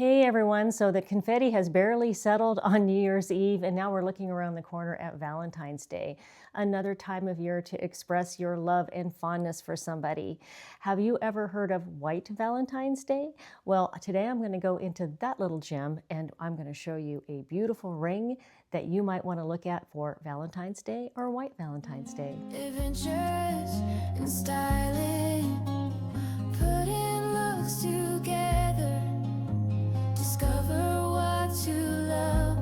Hey everyone, so the confetti has barely settled on New Year's Eve, and now we're looking around the corner at Valentine's Day, another time of year to express your love and fondness for somebody. Have you ever heard of White Valentine's Day? Well, today I'm going to go into that little gem and I'm going to show you a beautiful ring that you might want to look at for Valentine's Day or White Valentine's Day. Adventures and styling, putting looks together, discover what you love.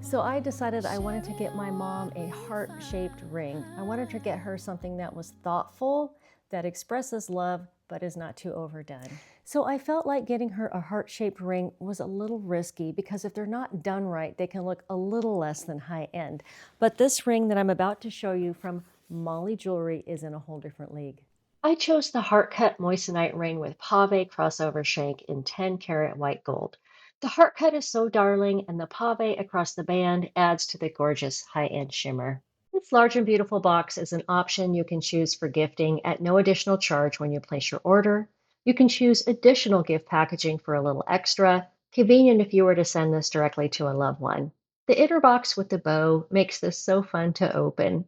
So I decided I wanted to get my mom a heart-shaped ring. I wanted to get her something that was thoughtful, that expresses love, but is not too overdone. So I felt like getting her a heart-shaped ring was a little risky because if they're not done right, they can look a little less than high-end. But this ring that I'm about to show you from Molly Jewelry is in a whole different league. I chose the heart-cut moissanite ring with pavé crossover shank in 10-karat white gold. The heart cut is so darling, and the pavé across the band adds to the gorgeous high-end shimmer. This large and beautiful box is an option you can choose for gifting at no additional charge when you place your order. You can choose additional gift packaging for a little extra, convenient if you were to send this directly to a loved one. The inner box with the bow makes this so fun to open.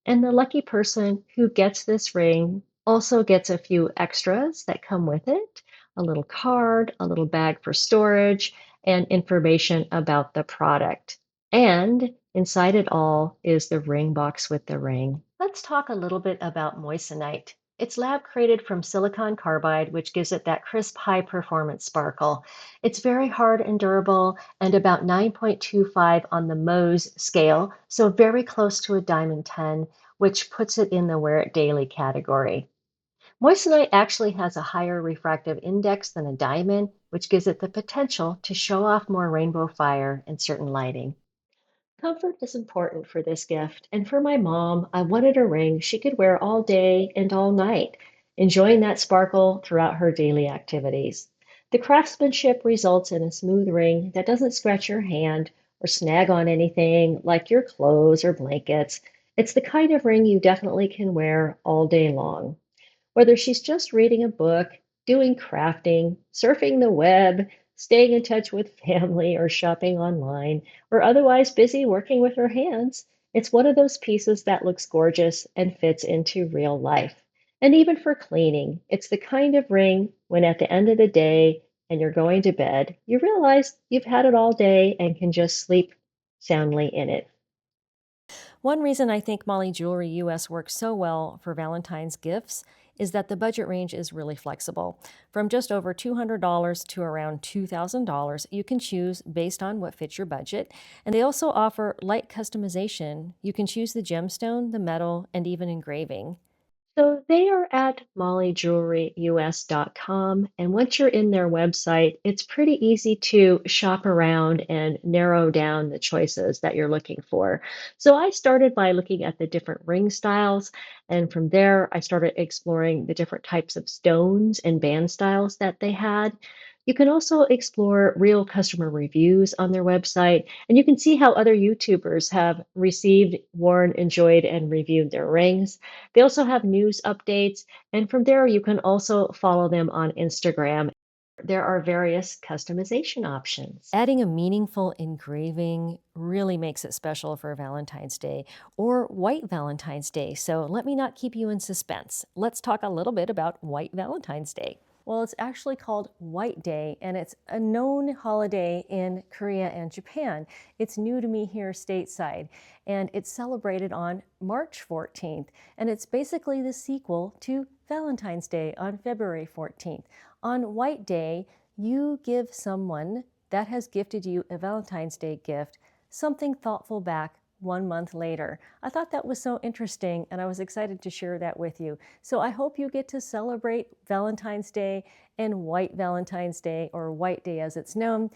And the lucky person who gets this ring also gets a few extras that come with it, a little card, a little bag for storage, and information about the product. And inside it all is the ring box with the ring. Let's talk a little bit about moissanite. It's lab created from silicon carbide, which gives it that crisp, high performance sparkle. It's very hard and durable and about 9.25 on the Mohs scale, so very close to a diamond 10, which puts it in the wear it daily category. Moissanite actually has a higher refractive index than a diamond, which gives it the potential to show off more rainbow fire in certain lighting. Comfort is important for this gift, and for my mom, I wanted a ring she could wear all day and all night, enjoying that sparkle throughout her daily activities. The craftsmanship results in a smooth ring that doesn't scratch your hand or snag on anything like your clothes or blankets. It's the kind of ring you definitely can wear all day long. Whether she's just reading a book, doing crafting, surfing the web, staying in touch with family, or shopping online, or otherwise busy working with her hands, it's one of those pieces that looks gorgeous and fits into real life. And even for cleaning, it's the kind of ring when at the end of the day and you're going to bed, you realize you've had it all day and can just sleep soundly in it. One reason I think Molly Jewelry US works so well for Valentine's gifts is that the budget range is really flexible. From just over $200 to around $2,000, you can choose based on what fits your budget. And they also offer light customization. You can choose the gemstone, the metal, and even engraving. So they are at MollyJewelryUS.com. And once you're in their website, it's pretty easy to shop around and narrow down the choices that you're looking for. So I started by looking at the different ring styles. And from there, I started exploring the different types of stones and band styles that they had. You can also explore real customer reviews on their website, and you can see how other YouTubers have received, worn, enjoyed, and reviewed their rings. They also have news updates, and from there, you can also follow them on Instagram. There are various customization options. Adding a meaningful engraving really makes it special for Valentine's Day or White Valentine's Day. So let me not keep you in suspense. Let's talk a little bit about White Valentine's Day. Well, it's actually called White Day, and it's a known holiday in Korea and Japan. It's new to me here stateside, and it's celebrated on March 14th, and it's basically the sequel to Valentine's Day on February 14th. On White Day, you give someone that has gifted you a Valentine's Day gift something thoughtful back 1 month later. I thought that was so interesting, and I was excited to share that with you. So I hope you get to celebrate Valentine's Day and White Valentine's Day, or White Day as it's known.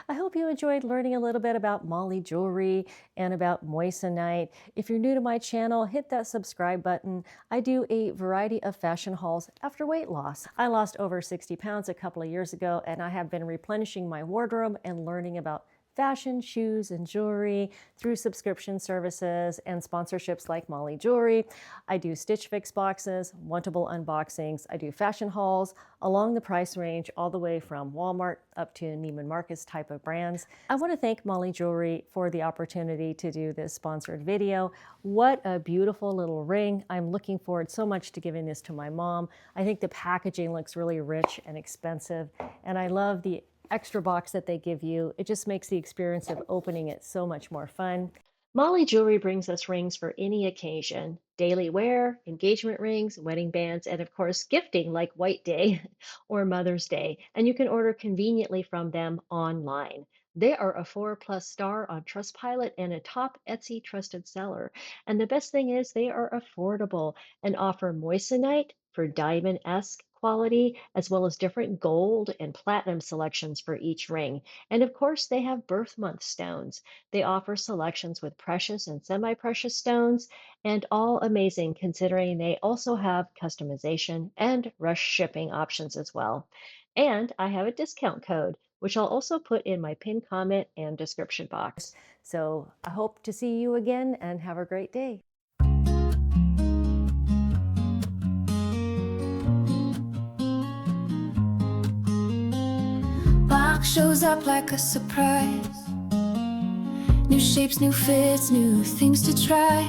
I hope you enjoyed learning a little bit about Molly Jewelry and about moissanite. If you're new to my channel, hit that subscribe button. I do a variety of fashion hauls after weight loss. I lost over 60 pounds a couple of years ago, and I have been replenishing my wardrobe and learning about fashion, shoes, and jewelry through subscription services and sponsorships like Molly Jewelry. I do Stitch Fix boxes, wantable unboxings. I do fashion hauls along the price range, all the way from Walmart up to Neiman Marcus type of brands. I want to thank Molly Jewelry for the opportunity to do this sponsored video. What a beautiful little ring. I'm looking forward so much to giving this to my mom. I think the packaging looks really rich and expensive, and I love the extra box that they give you. It just makes the experience of opening it so much more fun. Molly Jewelry brings us rings for any occasion: daily wear, engagement rings, wedding bands, and of course gifting like White Day or Mother's Day. And you can order conveniently from them online. They are a 4+ star on Trustpilot and a top Etsy trusted seller. And the best thing is they are affordable and offer Moissanite for diamond-esque quality, as well as different gold and platinum selections for each ring. And of course, they have birth month stones. They offer selections with precious and semi-precious stones, and all amazing considering they also have customization and rush shipping options as well. And I have a discount code, which I'll also put in my pinned comment and description box. So I hope to see you again and have a great day. Box shows up like a surprise. New shapes, new fits, new things to try.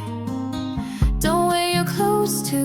Don't wear your clothes too